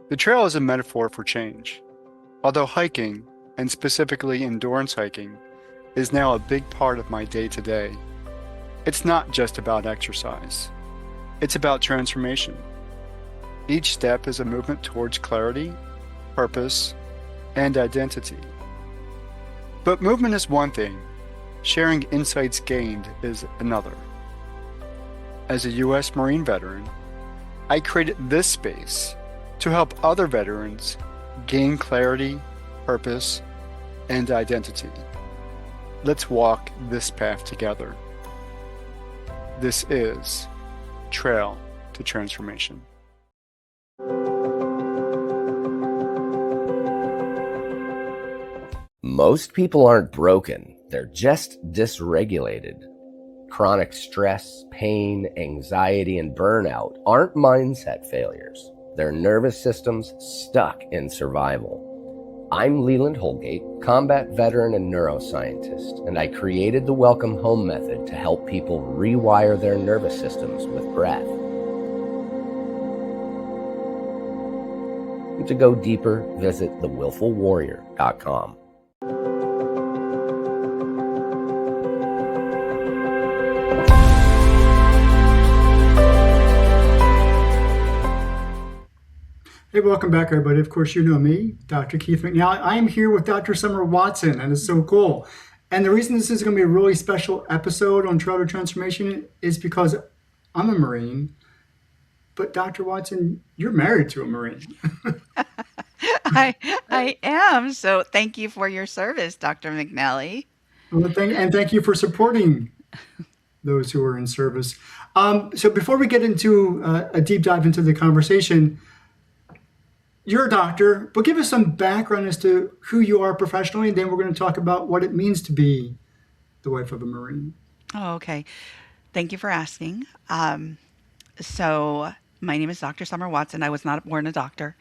The trail is a metaphor for change. Although hiking, and specifically endurance hiking, is now a big part of my day-to-day, it's not just about exercise. It's about transformation. Each step is a movement towards clarity, purpose, and identity. But movement is one thing, sharing insights gained is another. As a U.S. Marine veteran, I created this space to help other veterans gain clarity, purpose, and identity. Let's walk this path together. This is Trail to Transformation. Most people aren't broken, they're just dysregulated. Chronic stress, pain, anxiety, and burnout aren't mindset failures. They're nervous systems stuck in survival. I'm Leland Holgate, combat veteran and neuroscientist, and I created the Welcome Home method to help people rewire their nervous systems with breath. To go deeper, visit thewillfulwarrior.com. Hey, welcome back, everybody. Of course, you know me, Dr. Keith McNally. I am here with Dr. Summer Watson, and it's so cool. And the reason this is going to be a really special episode on Trail to Transformation is because I'm a Marine, but Dr. Watson, you're married to a Marine. I am. So thank you for your service, Dr. McNally. Well, thank you for supporting those who are in service. So before we get into a deep dive into the conversation, you're a doctor, but give us some background as to who you are professionally, and then we're going to talk about what it means to be the wife of a Marine. Oh, okay. Thank you for asking. So my name is Dr. Summer Watson. I was not born a doctor.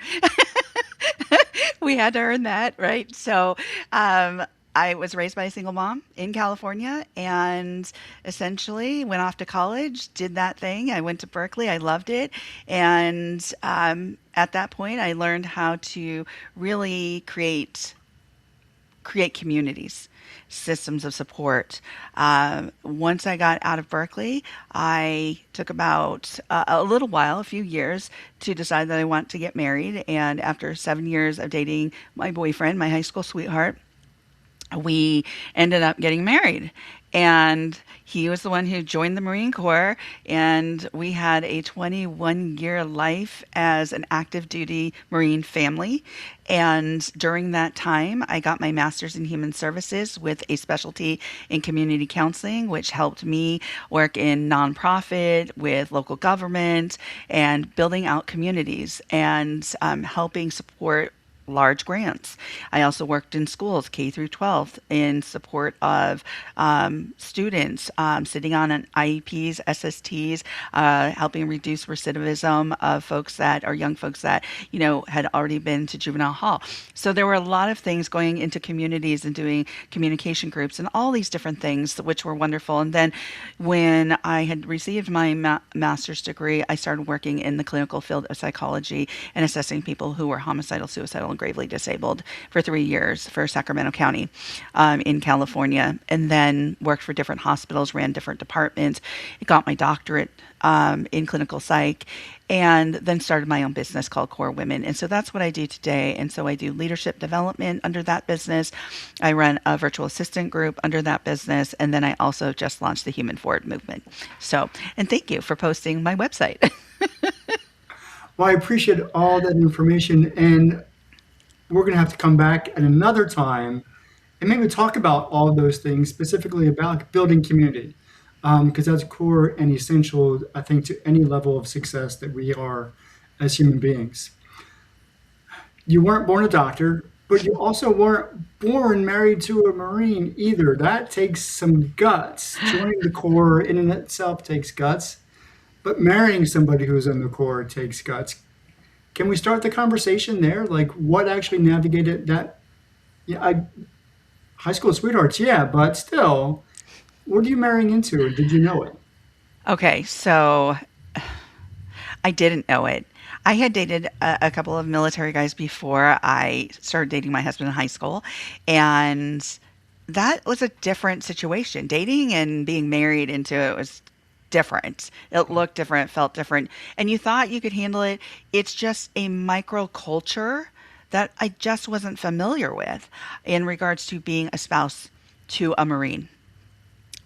We had to earn that, right? So, I was raised by a single mom in California and essentially went off to college, did that thing. I went to Berkeley. I loved it. And at that point, I learned how to really create communities, systems of support. Once I got out of Berkeley, I took about a little while, a few years, to decide that I want to get married. And after 7 years of dating my boyfriend, my high school sweetheart, we ended up getting married. And he was the one who joined the Marine Corps, and we had a 21-year life as an active duty Marine family. And during that time, I got my master's in human services with a specialty in community counseling, which helped me work in nonprofit, with local government, and building out communities and helping support large grants. I also worked in schools, K through 12, in support of students sitting on an IEPs, SSTs, helping reduce recidivism of folks that are young folks that, had already been to juvenile hall. So there were a lot of things going into communities and doing communication groups and all these different things, which were wonderful. And then when I had received my master's degree, I started working in the clinical field of psychology and assessing people who were homicidal, suicidal, and gravely disabled for 3 years for Sacramento County in California, and then worked for different hospitals, ran different departments, got my doctorate in clinical psych, and then started my own business called Core Women. And so that's what I do today. And so I do leadership development under that business. I run a virtual assistant group under that business. And then I also just launched the Human Forward movement. So, and thank you for posting my website. Well, I appreciate all that information, and we're going to have to come back at another time and maybe talk about all of those things, specifically about building community, because that's core and essential, I think, to any level of success that we are as human beings. You weren't born a doctor, but you also weren't born married to a Marine either. That takes some guts. Joining the Corps in and itself takes guts, but marrying somebody who's in the Corps takes guts. Can we start the conversation there? Like, what actually navigated that? Yeah, high school sweethearts, yeah, but still, what are you marrying into, or did you know it? Okay, so I didn't know it. I had dated a couple of military guys before I started dating my husband in high school, and that was a different situation. Dating and being married into it was different. It looked different, felt different, and you thought you could handle it. It's just a microculture that I just wasn't familiar with in regards to being a spouse to a Marine.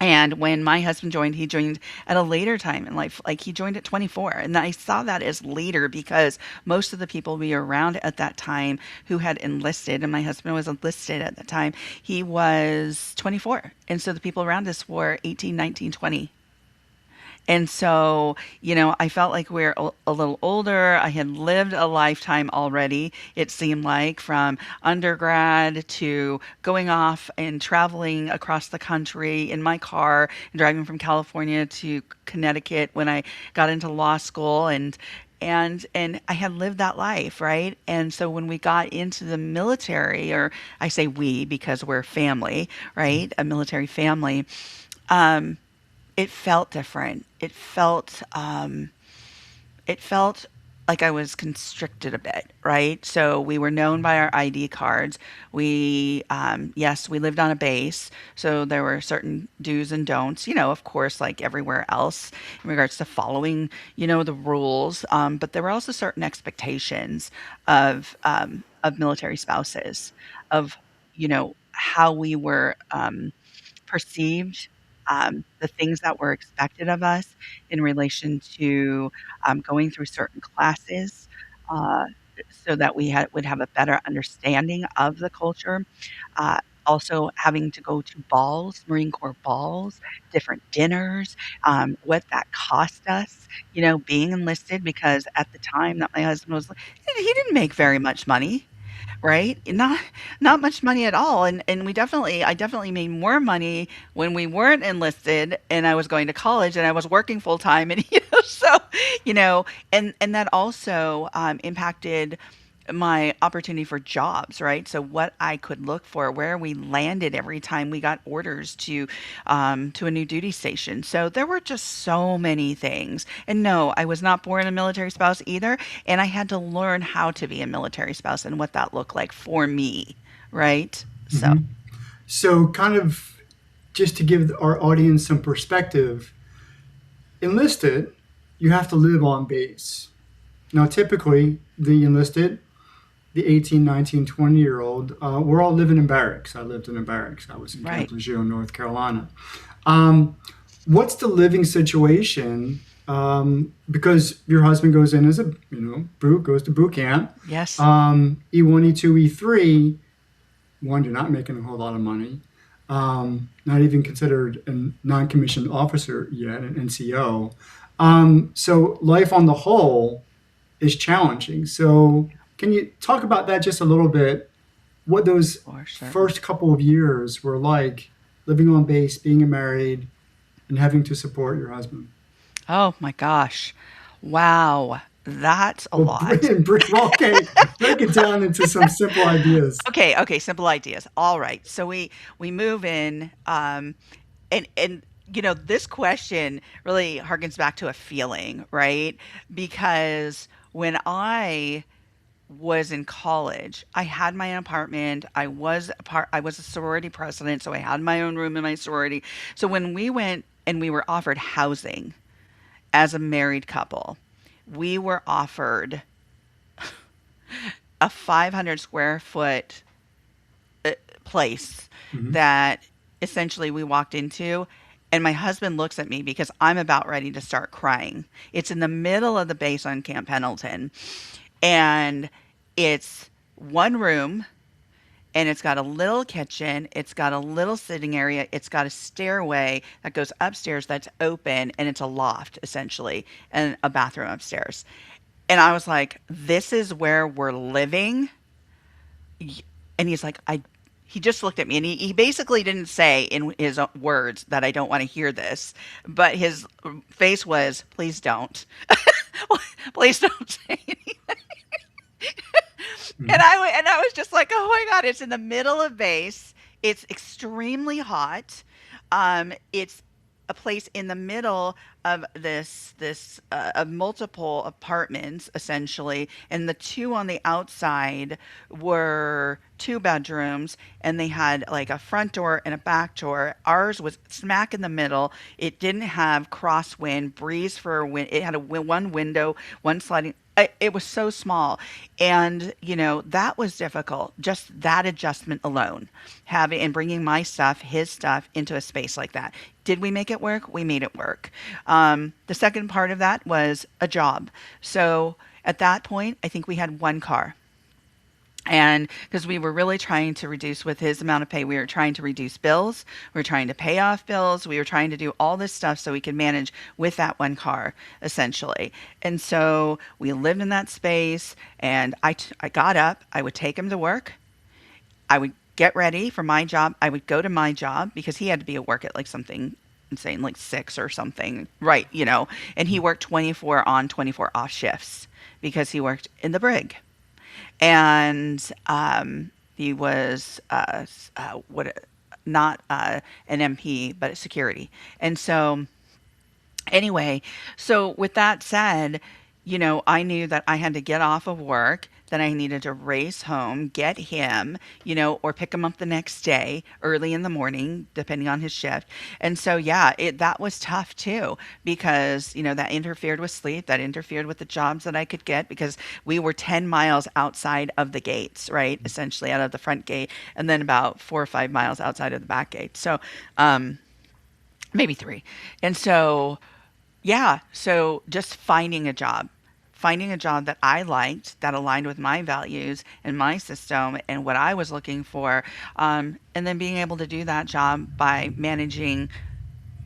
And when my husband joined, he joined at a later time in life. Like he joined at 24. And I saw that as later because most of the people we were around at that time who had enlisted, and my husband was enlisted at the time, he was 24. And so the people around us were 18, 19, 20. And so, I felt like we are a little older. I had lived a lifetime already, it seemed like, from undergrad to going off and traveling across the country in my car and driving from California to Connecticut when I got into law school and I had lived that life, right? And so when we got into the military, or I say we because we're family, right? A military family. Um, it felt different. It felt like I was constricted a bit, right? So we were known by our ID cards. Yes, we lived on a base, so there were certain do's and don'ts. Of course, like everywhere else, in regards to following, the rules. But there were also certain expectations of military spouses, of how we were. Perceived, the things that were expected of us in relation to going through certain classes, uh, so that would have a better understanding of the culture. Also, having to go to balls, Marine Corps balls, different dinners, what that cost us, being enlisted, because at the time that my husband was, he didn't make very much money, right? Not much money at all. And I definitely made more money when we weren't enlisted and I was going to college and I was working full time, and so you know and that also impacted my opportunity for jobs, right? So what I could look for, where we landed every time we got orders to a new duty station. So there were just so many things. And no, I was not born a military spouse either, and I had to learn how to be a military spouse and what that looked like for me, right? So, Hmm. So, kind of just to give our audience some perspective, enlisted, you have to live on base. Now, typically, the enlisted, the 18, 19, 20-year old, we're all living in barracks. I lived in a barracks. I was in right. Camp Lejeune, North Carolina. Um, what's the living situation? Because your husband goes in as a, goes to boot camp. Yes. E1, E2, E3, one, you're not making a whole lot of money. Not even considered a non-commissioned officer yet, an NCO. So life on the whole is challenging. So can you talk about that just a little bit? What those For sure. first couple of years were like, living on base, being married, and having to support your husband. Oh my gosh. Wow. That's a Well, lot. okay, break it down into some simple ideas. Okay, okay, simple ideas. All right. So we move in, and this question really harkens back to a feeling, right? Because when I was in college, I had my own apartment. I was a sorority president, so I had my own room in my sorority. So when we went and we were offered housing as a married couple, we were offered a 500 square foot place Hmm. that essentially we walked into, and my husband looks at me because I'm about ready to start crying. It's in the middle of the base on Camp Pendleton, and it's one room, and it's got a little kitchen, it's got a little sitting area, it's got a stairway that goes upstairs that's open, and it's a loft essentially, and a bathroom upstairs. And I was like, this is where we're living. And he's like, he just looked at me, and he basically didn't say in his words that I don't want to hear this, but his face was, please don't. Please don't say anything. Hmm. And I was just like, oh my God, it's in the middle of base. It's extremely hot. It's a place in the middle of this of multiple apartments essentially, and the two on the outside were two bedrooms, and they had like a front door and a back door. Ours was smack in the middle. It didn't have crosswind, breeze for a wind. It had one window, one sliding. It was so small, and that was difficult. Just that adjustment alone, having and bringing my stuff, his stuff, into a space like that. Did we make it work? We made it work. The second part of that was a job. So at that point, I think we had one car. And because we were really trying to reduce with his amount of pay, we were trying to reduce bills, we were trying to pay off bills, we were trying to do all this stuff so we could manage with that one car, essentially. And so we lived in that space, and I got up, I would take him to work, I would get ready for my job, I would go to my job because he had to be at work at like something insane, like 6 or something, right? And he worked 24 on, 24 off shifts because he worked in the brig, and he was what not an MP, but security. And so anyway, so with that said, I knew that I had to get off of work, that I needed to race home, get him, or pick him up the next day early in the morning, depending on his shift. And so, yeah, that was tough too, because, that interfered with sleep, that interfered with the jobs that I could get, because we were 10 miles outside of the gates, right? Essentially out of the front gate, and then about 4 or 5 miles outside of the back gate. So, maybe 3. And so, yeah, so just finding a job that I liked, that aligned with my values and my system and what I was looking for, and then being able to do that job by managing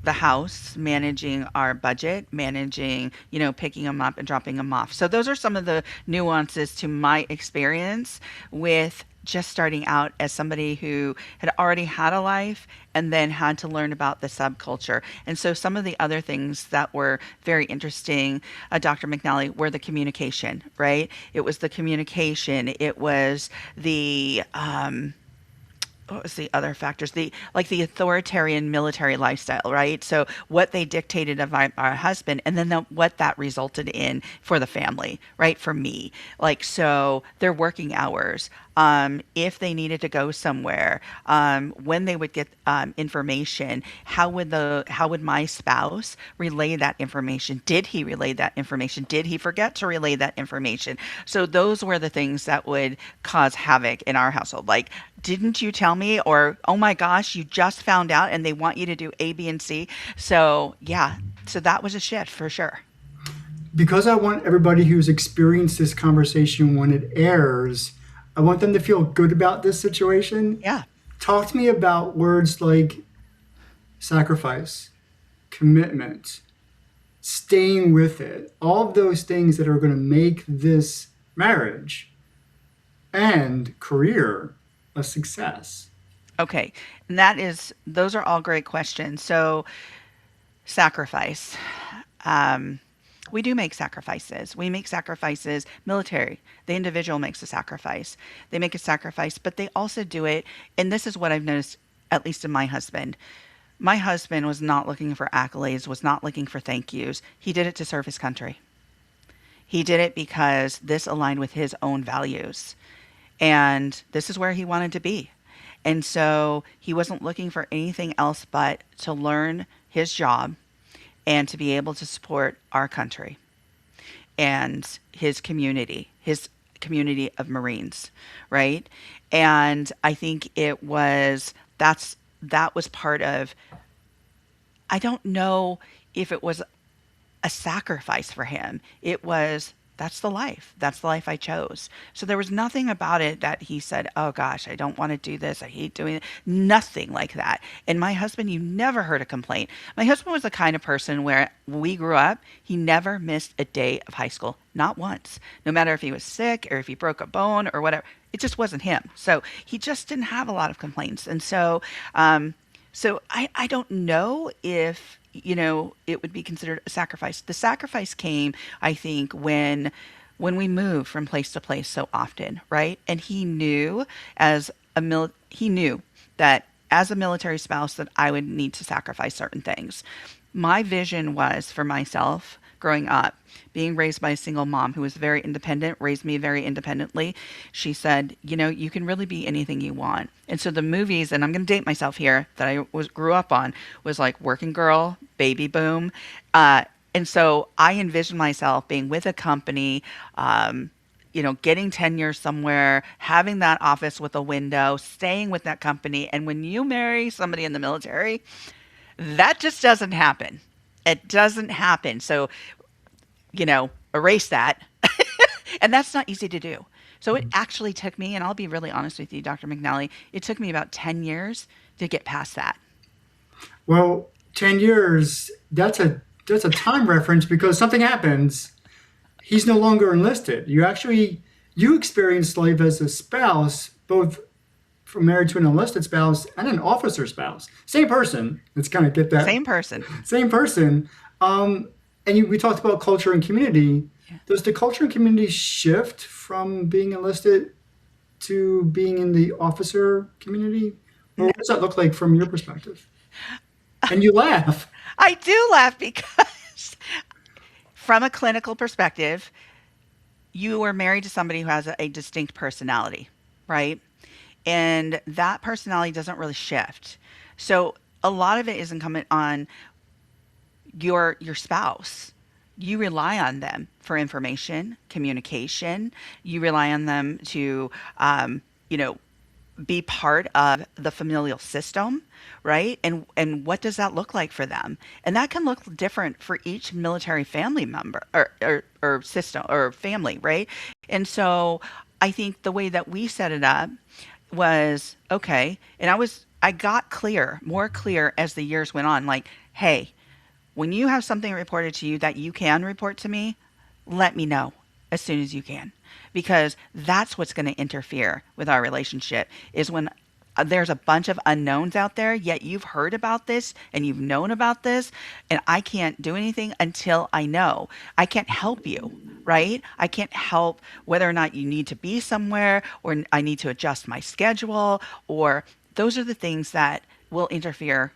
the house, managing our budget, managing, picking them up and dropping them off. So those are some of the nuances to my experience with just starting out as somebody who had already had a life and then had to learn about the subculture. And so some of the other things that were very interesting, Dr. McNally, were the communication, right? It was the communication. It was the, what was the other factors? The authoritarian military lifestyle, right? So what they dictated of our husband, and then what that resulted in for the family, right? For me, like, so their working hours, if they needed to go somewhere, when they would get information, how would my spouse relay that information? Did he relay that information? Did he forget to relay that information? So those were the things that would cause havoc in our household. Like, didn't you tell me? Or, oh my gosh, you just found out and they want you to do A, B, and C. So yeah, so that was a shift for sure. Because I want everybody who's experienced this conversation when it airs, I want them to feel good about this situation. Yeah. Talk to me about words like sacrifice, commitment, staying with it, all of those things that are going to make this marriage and career a success. Okay. And those are all great questions. So sacrifice. We do make sacrifices. We make sacrifices. Military, the individual makes a sacrifice. They make a sacrifice, but they also do it. And this is what I've noticed, at least in my husband. My husband was not looking for accolades, was not looking for thank yous. He did it to serve his country. He did it because this aligned with his own values. And this is where he wanted to be. And so he wasn't looking for anything else but to learn his job and to be able to support our country and his community of Marines, right? And I think that was part of, I don't know if it was a sacrifice for him. It was, that's the life. That's the life I chose. So there was nothing about it that he said, oh gosh, I don't want to do this. I hate doing it. Nothing like that. And my husband, you never heard a complaint. My husband was the kind of person where we grew up, he never missed a day of high school. Not once. No matter if he was sick or if he broke a bone or whatever. It just wasn't him. So he just didn't have a lot of complaints. And so, I don't know if, it would be considered a sacrifice. The sacrifice came, I think, when we moved from place to place so often, right? And he knew he knew that as a military spouse that I would need to sacrifice certain things. My vision was for myself growing up, being raised by a single mom who was very independent, raised me very independently. She said, you know, you can really be anything you want. And so the movies, and I'm going to date myself here, that I grew up on was like Working Girl, Baby Boom. And so I envisioned myself being with a company, getting tenure somewhere, having that office with a window, staying with that company. And when you marry somebody in the military, that just doesn't happen. It doesn't happen. So, erase that. And that's not easy to do. So it actually took me, and I'll be really honest with you, Dr. McNally, it took me about 10 years to get past that. Well, 10 years, that's a time reference because something happens. He's no longer enlisted. You experienced life as a spouse, both from married to an enlisted spouse and an officer spouse. Same person. Let's kind of get that. Same person. Same person. We talked about culture and community. Yeah. Does the culture and community shift from being enlisted to being in the officer community? Or what does that look like from your perspective? And you laugh. I do laugh because, from a clinical perspective, you are married to somebody who has a distinct personality, right? And that personality doesn't really shift. So a lot of it is incumbent on your spouse. You rely on them for information, communication. You rely on them to, you know, be part of the familial system, right? And what does that look like for them? And that can look different for each military family member or system or family, right? And so I think the way that we set it up was okay. And I got more clear as the years went on, like, hey, when you have something reported to you that you can report to me, let me know as soon as you can. Because that's what's going to interfere with our relationship is when there's a bunch of unknowns out there, yet you've heard about this and you've known about this, and I can't do anything until I know. I can't help you, right? I can't help whether or not you need to be somewhere or I need to adjust my schedule, or those are the things that will interfere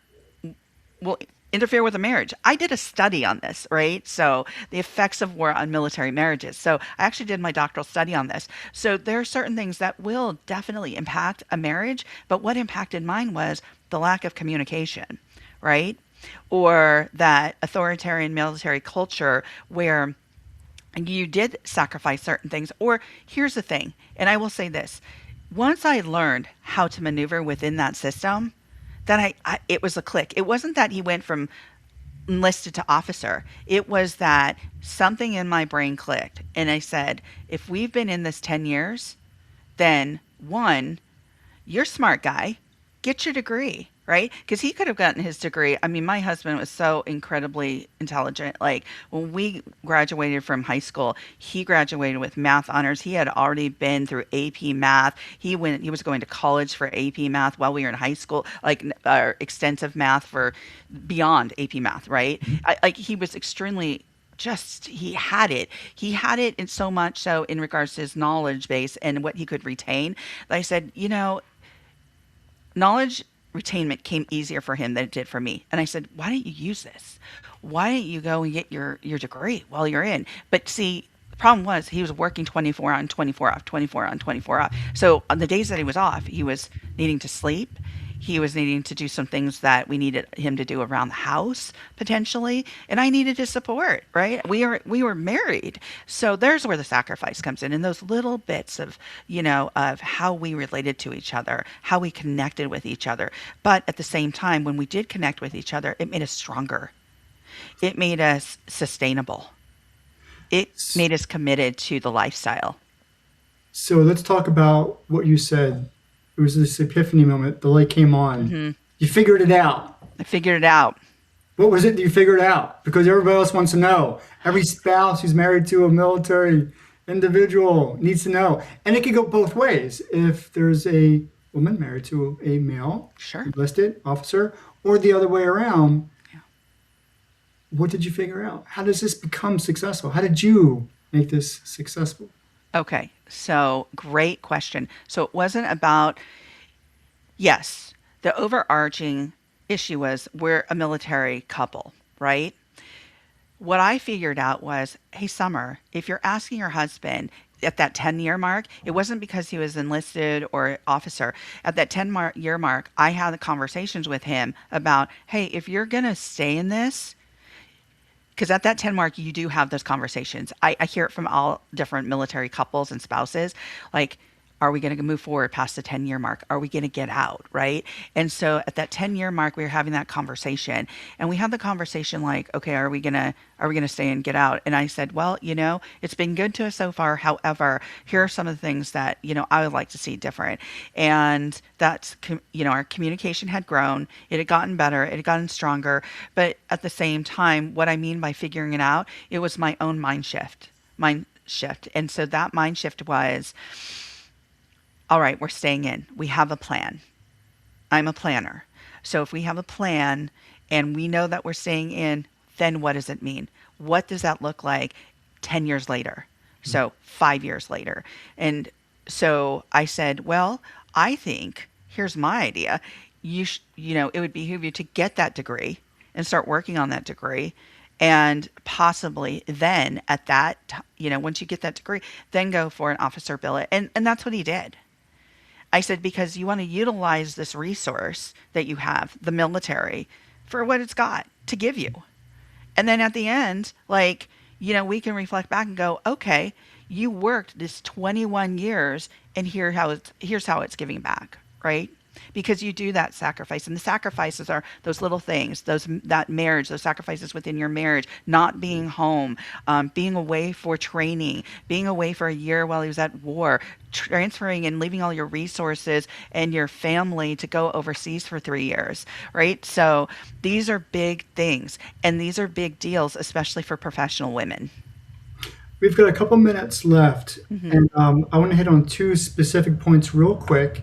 with a marriage. I did a study on this, right? So the effects of war on military marriages. So I actually did my doctoral study on this. So there are certain things that will definitely impact a marriage, but what impacted mine was the lack of communication, right? Or that authoritarian military culture where you did sacrifice certain things. Or here's the thing, and I will say this, once I learned how to maneuver within that system, then it was a click. It wasn't that he went from enlisted to officer. It was that something in my brain clicked. And I said, if we've been in this 10 years, then one, you're a smart guy. Get your degree, right? Because he could have gotten his degree. I mean, my husband was so incredibly intelligent. Like when we graduated from high school, he graduated with math honors. He had already been through AP math. He was going to college for AP math while we were in high school, like extensive math for beyond AP math, right? Like he was extremely he had it. He had it in so much so in regards to his knowledge base and what he could retain that I said, knowledge retainment came easier for him than it did for me. And I said, why don't you use this? Why don't you go and get your degree while you're in? But see, the problem was he was working 24 on, 24 off, 24 on, 24 off. So on the days that he was off, he was needing to sleep. He was needing to do some things that we needed him to do around the house potentially, and I needed his support, right? We were married. So there's where the sacrifice comes in those little bits of, of how we related to each other, how we connected with each other. But at the same time, when we did connect with each other, it made us stronger. It made us sustainable. It made us committed to the lifestyle. So let's talk about what you said. It was this epiphany moment. The light came on. Mm-hmm. You figured it out. I figured it out. What was it that you figured out? Because everybody else wants to know. Every spouse who's married to a military individual needs to know. And it could go both ways. If there's a woman married to a male, sure, enlisted officer, or the other way around, yeah. What did you figure out? How does this become successful? How did you make this successful? Okay, so great question. So it wasn't about, yes, The overarching issue was we're a military couple, right? What I figured out was, hey, Summer, if you're asking your husband at that 10-year mark, it wasn't because he was enlisted or officer. At that 10-year mark, I had the conversations with him about, hey, if you're going to stay in this, because at that 10 mark, you do have those conversations. I hear it from all different military couples and spouses. Like, are we going to move forward past the 10-year mark? Are we going to get out? Right. And so at that 10-year mark, we were having that conversation, and we had the conversation like, okay, are we going to stay and get out? And I said, well, it's been good to us so far. However, here are some of the things that, I would like to see different. And that's, our communication had grown. It had gotten better. It had gotten stronger. But at the same time, what I mean by figuring it out, it was my own mind shift. And so that mind shift was, all right, we're staying in. We have a plan. I'm a planner. So if we have a plan and we know that we're staying in, then what does it mean? What does that look like 10 years later? So 5 years later. And so I said, well, I think here's my idea. It would behoove you to get that degree and start working on that degree. And possibly then once you get that degree, then go for an officer billet. And that's what he did. I said, because you want to utilize this resource that you have, the military, for what it's got to give you. And then at the end, we can reflect back and go, okay, you worked this 21 years and here's how it's giving back, right? Because you do that sacrifice, and the sacrifices are those little things, that marriage, those sacrifices within your marriage, not being home, being away for training, being away for a year while he was at war, transferring and leaving all your resources and your family to go overseas for 3 years, right? So these are big things, and these are big deals, especially for professional women. We've got a couple minutes left, Mm-hmm. and I want to hit on two specific points real quick.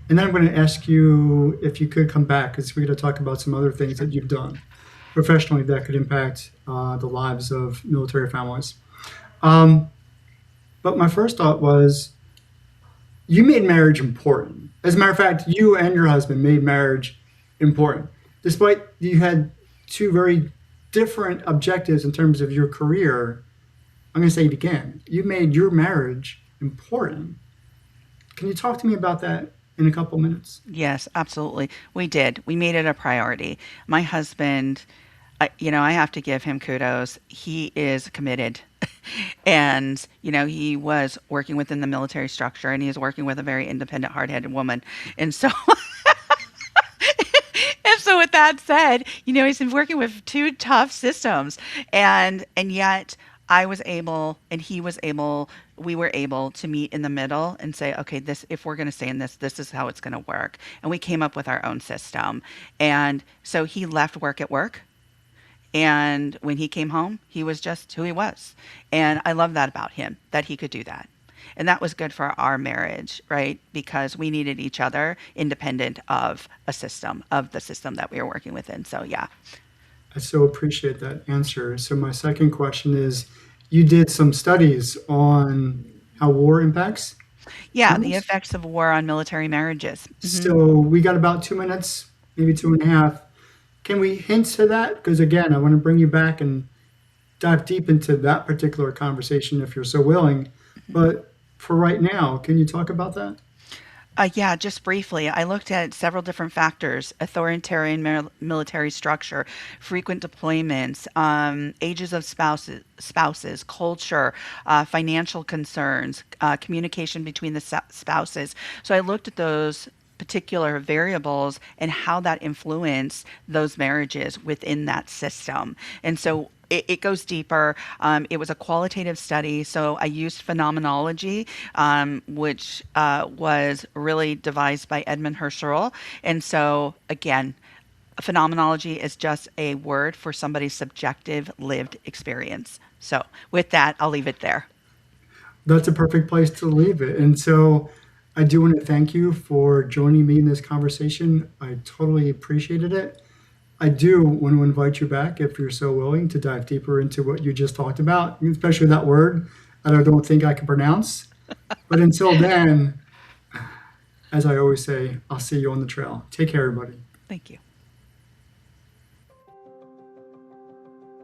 And then I'm going to ask you if you could come back, because we're going to talk about some other things that you've done professionally that could impact the lives of military families. Um, but my first thought was, you made marriage important. As a matter of fact, you and your husband made marriage important, despite you had two very different objectives in terms of your career. I'm going to say it again. You made your marriage important. Can you talk to me about that in a couple minutes? Yes, absolutely. We did. We made it a priority. My husband, I have to give him kudos. He is committed. And, he was working within the military structure, and he is working with a very independent, hard-headed woman. And so, and so with that said, he's been working with two tough systems, and yet I was able and he was able, we were able to meet in the middle and say, okay, if we're going to stay in this is how it's going to work. And we came up with our own system. And so he left work at work. And when he came home, he was just who he was. And I love that about him, that he could do that. And that was good for our marriage, right? Because we needed each other independent of the system that we were working within. So, yeah. I so appreciate that answer. So my second question is, you did some studies on how war impacts Yeah, the families. effects of war on military marriages. So we got about 2 minutes, maybe two and a half. Can we hint to that? Because again, I want to bring you back and dive deep into that particular conversation if you're so willing. But for right now, can you talk about that? Yeah, just briefly, I looked at several different factors: authoritarian military structure, frequent deployments, ages of spouses, culture, financial concerns, communication between the spouses. So I looked at those particular variables and how that influenced those marriages within that system. And so it goes deeper. It was a qualitative study, so I used phenomenology, which was really devised by Edmund Husserl. And so, again, phenomenology is just a word for somebody's subjective lived experience. So, with that, I'll leave it there. That's a perfect place to leave it. And so I do want to thank you for joining me in this conversation. I totally appreciated it. I do want to invite you back, if you're so willing, to dive deeper into what you just talked about, especially that word that I don't think I can pronounce. But until then, as I always say, I'll see you on the trail. Take care, everybody. Thank you.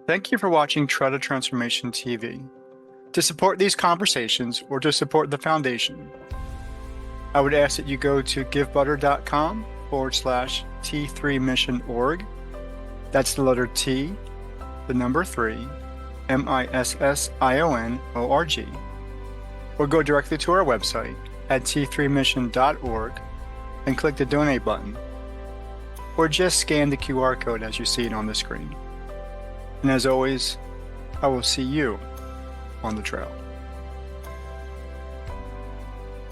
Thank you for watching Tread to Transformation TV. To support these conversations or to support the foundation, I would ask that you go to givebutter.com/T3missionorg. That's the letter T, the number 3, MISSIONORG. Or go directly to our website at t3mission.org and click the donate button. Or just scan the QR code as you see it on the screen. And as always, I will see you on the trail.